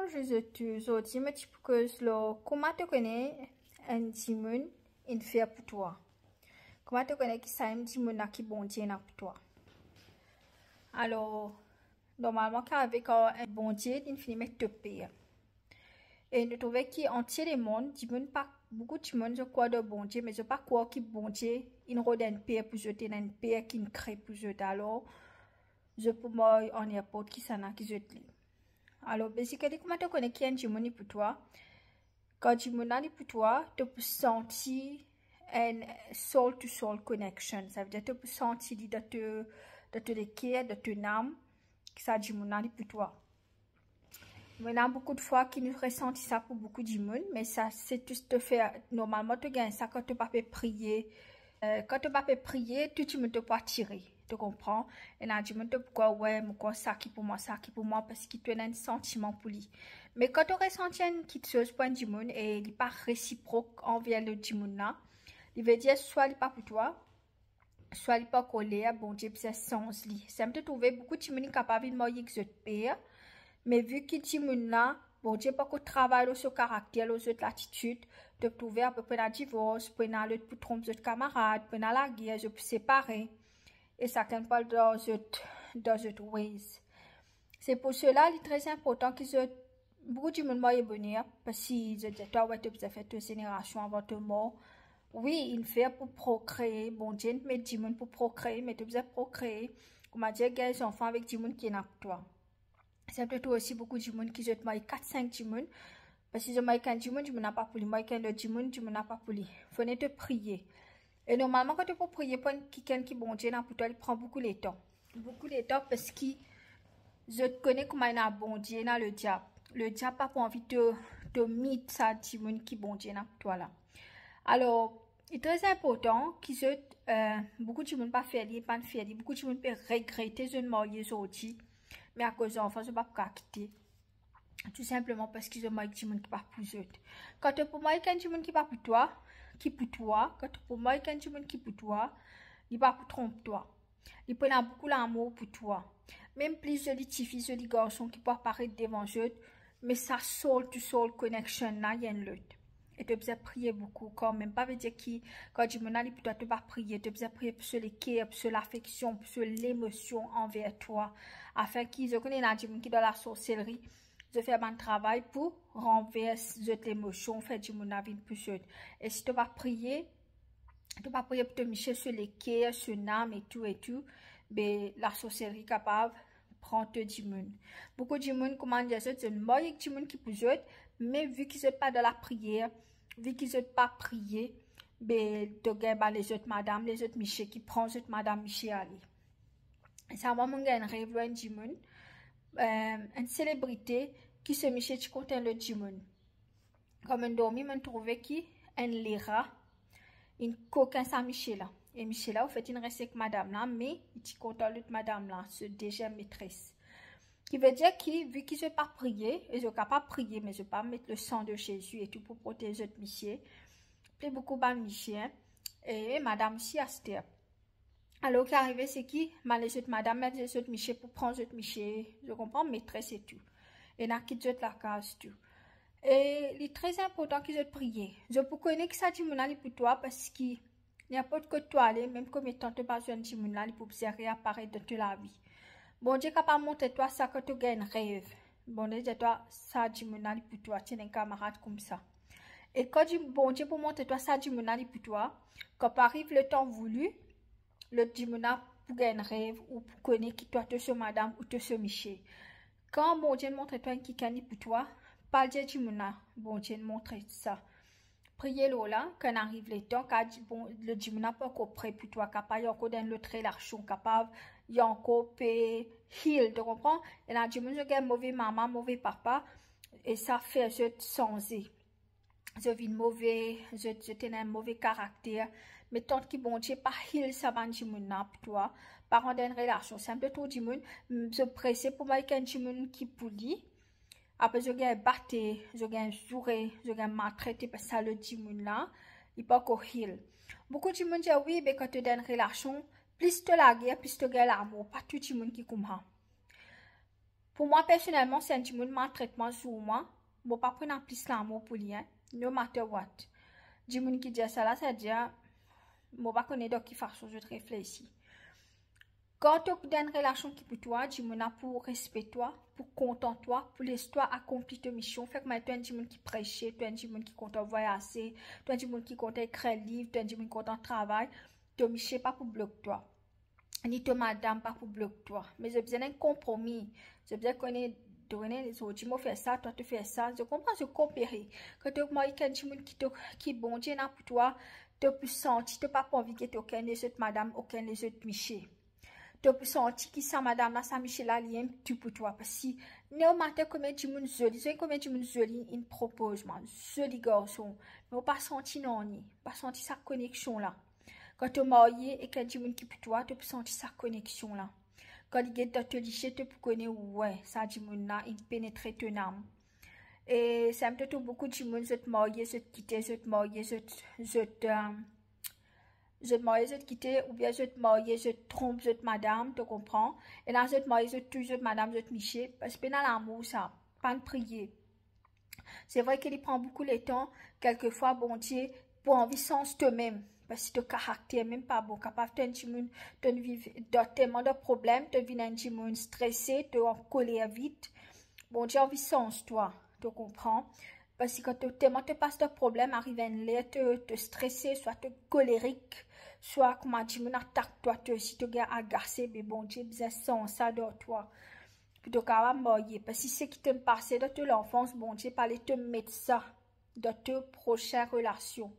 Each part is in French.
je dis, mais tu peux comment tu connais un dimon, il fait pour toi? Comment tu connais qui ça un dimon qui bon Dieu pour toi? Alors, normalement, quand avec un bon Dieu, il finit met te payer. Et nous trouvons qu'entier les mondes, pas beaucoup de monde, je crois de bon Dieu, mais je pas croire que bon Dieu, il rôde un paix pour jeter, une paix qui crée pour jeter. Alors, je peux moi en airport qui s'en a qui jette. Alors, basically, comment tu connais qui est un dimon pour toi? Quand dimon est pour toi, tu peux sentir un soul-to-soul connection. Ça veut dire que tu peux sentir de te l'équerre, de ton âme, que ça dimon est pour toi. Il y a beaucoup de fois qui nous ressentent ça pour beaucoup de monde, mais ça, c'est tout ce que tu fais. Normalement, tu gagnes ça quand tu ne peux pas prier. Quand tu ne peux pas prier, tout le monde te peut tirer. Tu comprends? Et là, tu me dis pourquoi, ouais, pourquoi ça qui pour moi, parce qu'il te donne un sentiment pour lui. Mais quand tu ressens une petite chose pour un monde et il n'est pas réciproque envers le monde là, il veut dire soit il n'est pas pour toi, soit il n'est pas collé, bon Dieu, c'est sens lui. Ça me trouve beaucoup de monde capable de mourir que je te paye. Mais vu que tu là, bon Dieu, pas qu'on travaille sur le caractère, sur l'attitude, de trouver à peu près un divorce, pour aller lutte pour tromper de camarades, pour aller la guerre, je peux séparer. Et ça ne pas dans d'autres ways. C'est pour cela, il est très important que beaucoup de monde est bonheur, parce que je dis, toi, ouais, tu as fait 2 générations avant de mort. Oui, il fait pour procréer, bon Dieu, mais du monde pour procréer, mais tu as procréer. Comment dire, des enfants avec du monde qui est pour toi. C'est peut-être aussi beaucoup de monde qui se marie 4-5 du monde. Parce que je marie qu'un du monde, je n'ai pas pour lui. Moi, qu'un autre du monde, je n'ai pas pour lui. Il faut te prier. Et normalement, quand tu peux prier pour quelqu'un qui bon Dieu, pour toi, il prend beaucoup de temps. Beaucoup de temps parce que je connais comment il a bon Dieu, le diable. Le diable n'a pas envie de mettre ça du monde qui bon Dieu, pour toi là. Alors, il est très important que beaucoup de monde pas faire, pas faire. Beaucoup de monde peut regretter de marier aujourd'hui. Mais à cause d'enfants, je ne peux pas quitter. Tout simplement parce qu'ils ont marié des gens qui ne sont pas pour eux. Quand tu peux marier des gens qui ne sont pas pour toi, quand tu peux marier des gens qui ne sont pas pour toi, ils ne sont pas pour tromper toi. Ils prennent beaucoup l'amour pour toi. Même plus de petites filles, de petits garçons qui peuvent apparaître devant eux, mais ça soul-to-soul connection, là, il y a une lutte. Et tu dois prier beaucoup quand même. Pas veut dire que quand tu m'en pour toi, tu vas prier. Tu dois prier sur les cœurs, sur l'affection, sur l'émotion envers toi. Afin qu'ils connaissent la gens qui dans la sorcellerie. Je fais un travail pour renverser l'émotion, faire du monde à vie plus haute. Et si tu vas prier pour te micher sur les cœurs, sur l'âme et tout, ben, la sorcellerie est capable de prendre du monde. Beaucoup de monde, comment dire, c'est une moyenne de monde qui peut jouer, mais vu qu'ils ne sont pas dans la prière, vu qu'ils ne sont pas prié, ben, tu as les autres madame, les autres michés qui prennent les autres madame miché à aller. Ça va me un rêve loin du monde. Une célébrité qui se michait du côté le du monde. Comme un dormi, je trouvais qui un lira, une coquin sans Michel. Et Michel là, au fait, il reste avec madame là, mais il est content de madame là, c'est déjà maîtresse. Qui veut dire que, vu qu'ils ne sont pas prier, ils ne sont pas prier, mais ils ne pas mettre le sang de Jésus et tout pour protéger le Michel. Puis beaucoup de Michel et madame si Esther. Alors, ce qui est arrivé, c'est qui les autres madame, les autres Michel pour prendre les autres Michel, je comprends, maîtresse et tout. Et n'a quitté la case tout. Et il est très important qu'ils aient prié. Je peux connaître que ça du monde pour toi parce qu'il n'y a pas que toi aller, même comme étant tu pas besoin de monde pour observer apparaître dans la vie. Bon Dieu capable montrer toi ça que tu gagnes rêve. Bon Dieu toi ça du monde pour toi, tu es un camarade comme ça. Et quand bon Dieu pour montrer toi ça du monde pour toi, quand arrive le temps voulu, le dimona pour gagner rêve ou pour connaître qui toi te ce madame ou te ce Michel. Quand bon Dieu montre toi qui cani pour toi, pas dire dimona, bon Dieu montre ça. Priez là quand arrive le temps, quand bon, le dimona pas encore prêt pour toi, capable encore dans le trait l'archon, capable y encore payer heal, tu comprends? Et là dimona je mauvais maman, mauvais papa et ça fait je sans je vis mauvais, je tenais un mauvais caractère. Mais tant que bon Dieu pas heal ça va du monde pour toi, par rendre une relation simple tout du monde, je presse pour moi qu'un du monde qui pouli. Après je gagne battre, je gagne jouer, je gagne maltraiter parce que ça le du monde là, il pas encore heal. Beaucoup de monde dit oui, mais quand tu as une relation, plus tu la guerre, plus tu gagnes l'amour, pas tout le monde qui comprend. Pour moi, personnellement, c'est un petit maltraitement sur moi. Je ne vais pas prendre plus l'amour pour lui, no matter what. Du monde qui dit ça là, ça dit, je ne vais pas connaître de quelle façon je réfléchis. Quand tu as une relation qui pour toi, du monde pour respecter toi, pour content toi, pour laisser toi accomplir ta mission. Fait que maintenant, tu as un qui prêche, tu as un qui compte voyager, tu as un qui compte écrire livre, tu as un qui compte travail. Tu ne pas pour bloquer toi. Ni te madame pas pour bloquer toi. Mais j'ai besoin d'un compromis. J'ai besoin qu'on ait donné les autres. Tu m'as fait ça, toi tu fais ça. Je comprends, je comparer. Quand tu as quelqu'un qui bon Dieu n'a pour toi, tu peux sentir, tu pas envie que tu aucun des autres madame, aucun des autres Michel. Tu peux sentir que ça madame là, ça Michel là, il tu pour toi. Parce que, non matin combien tu m'as joli, c'est combien tu m'as joli, il propose, man. Joli garçon. Mais on pas senti non, pas senti sa connexion là. Quand tu es marié et qu'il y a des gens qui pour toi, tu peux sentir sa connexion là. Quand il y a des licher, tu peux connaître, ouais, ça dit mon là, il pénètre ton âme. Et ça me donne beaucoup de gens, je te marier, je te quitter, je te marier, je te marier, je te quitter, ou bien je te marier, je te trompe, je te madame, tu comprends? Et là, je te marier, je te tue, je te madame, je te micher, parce que dans l'amour, ça, pas de prier. C'est vrai qu'il prend beaucoup de temps, quelquefois, bon Dieu, pour envie sens toi-même. Parce que ton caractère même pas bon, capable de vivre tellement de problèmes, de vivre un petit monde stressé, de en colère vite. Bon Dieu, envie sens toi, tu comprends? Parce que tellement te passe de problèmes, arrive à te stresser, soit te colérique, soit comment tu me attaque toi, si tu es agacé, mais bon Dieu, besoin sens ça de toi. Puis tu es capable de mourir. Parce que c'est qui te passé de l'enfance, bon Dieu, parler te mettre ça dans tes prochaines relations.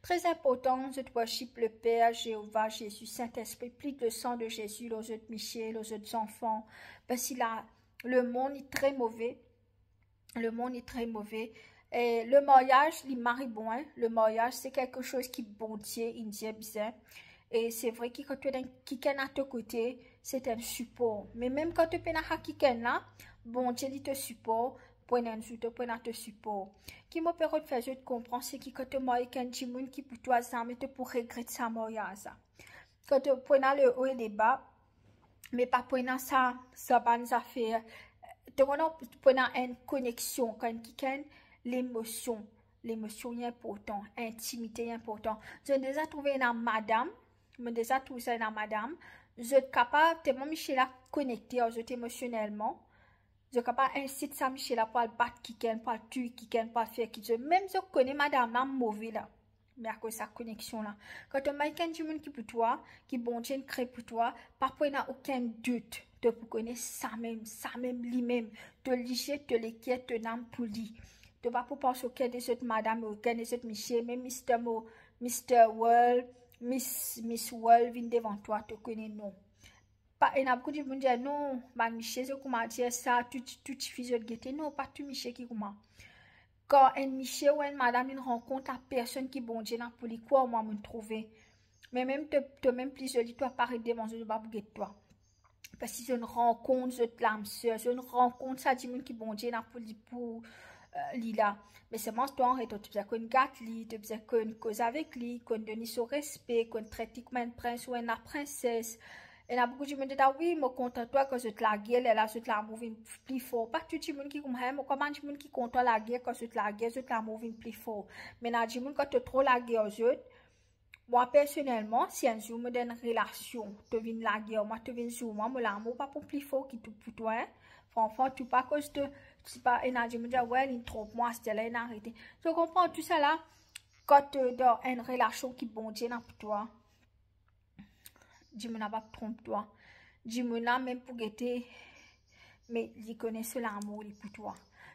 Très important, je te worship le Père, Jéhovah, Jésus, Saint-Esprit, plus de sang de Jésus, aux autres Michel, aux autres enfants. Parce que le monde est très mauvais. Le monde est très mauvais. Et le mariage, il marie bon. Hein? Le mariage, c'est quelque chose qui bon Dieu, il dit bien. Et c'est vrai que quand tu as quelqu'un à ton côté, c'est un support. Mais même quand tu as quelqu'un là, bon Dieu, il te supporte. Point un jour, point à te support. Qui m'a permis de faire, je te comprends, c'est que quand tu maries quelqu'un qui pour toi, ça, mais tu pour regretter sa mariage. Quand tu prends le haut et le bas, mais pas prendre ça, ça va nous faire. Tu prends une connexion, quand quelqu'un, l'émotion est important, l'intimité est important. J'ai déjà trouvé une madame, je suis capable, tellement Michel a connecté émotionnellement. Je ne peux pas inciter ça Michel pour le battre quelqu'un, pour le tuer quelqu'un, pour le faire quelqu'un. Même je connais madame là, mauvais là. Mais à cause de sa connexion là. Quand tu as quelqu'un qui pour toi, qui bon Dieu crée pour toi, parfois il n'y a aucun doute. Tu peux connaître ça même, lui-même. Tu licher, tu l'équipe, tu n'aimes pour lui. Tu ne vas pas penser aucun des autres madame, aucun des autres Michel, même Mr. World, Miss World vient devant toi, tu connais non. Il y a beaucoup de gens qui disent non, Michel, comment dire ça, tu fais de guetter. Non, pas tout Michel qui comment. Quand un Michel ou une madame une rencontre à personne qui bon Dieu n'a pour lui, quoi, moi, me trouver. Mais même, tu même plus joli, toi, pareil, devant je ne vais pas guetter toi. Parce que c'est une rencontre, je l'âme sœur, c'est une rencontre, ça dit qui bon Dieu n'a pour lui, pour là. Mais c'est moi, toi, tu as besoin qu'on gâte lui, tu as besoin qu'on cause avec lui, qu'on donne son respect, qu'on traite comme un prince ou une princesse. Et il y a beaucoup de gens qui disent, oui, je suis content toi que je te la guerre, là, je te la mouve plus fort. Pas tout le monde qui comme moi, comment tu monde qui content la guerre, quand je te la guerre, je te la mouve plus fort. Mais il y a des gens quand tu trop la guerre aux autres, moi personnellement, si un jour me donne une relation, tu viens la guerre, moi tu viens sur moi, je l'amour pas pour plus fort qui tout pour toi. Hein? Franchement, tu pas cause de, c'est pas, et il y a des gens qui disent, ouais, il trompe moi, c'était là, il a arrêté. Je comprends tout ça là, quand tu es dans une relation qui bon Dieu pour toi. Dis-moi pas trompe toi. Dis-moi même pour guetter, mais il connaît l'amour pour toi.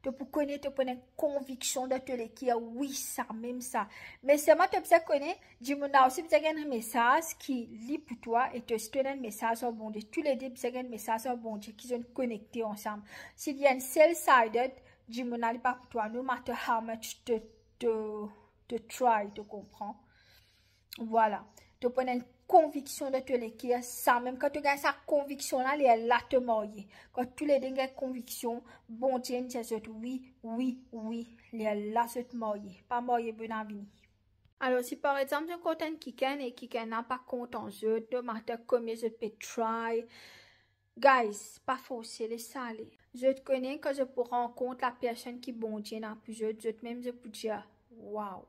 Tu peux connaître, tu peux une conviction de te l'écrire, oui, ça, même ça. Mais seulement tu peux connaître, dis-moi aussi, tu as un message qui lit pour toi et tu as un message au bon Dieu. Tous les deux, tu as un message au bon Dieu qui sont connectés ensemble. S'il y a une self-sided, dis-moi pas pour toi, no matter how much tu try, tu comprends. Voilà. Tu prends une conviction de te l'écrire, ça même quand tu gagnes sa conviction là, elle est là te marier. Quand tous les deux ont conviction, bon Dieu dit oui, elle est là te marier, pas marier bon avenir. Alors si par exemple je content quelqu'un et quelqu'un n'a pas content je, no matter combien je peux try, Guys, pas forcer les salés. Je te connais quand je rencontre la personne qui bon Dieu n'a plus, je même je peux dire, waouh.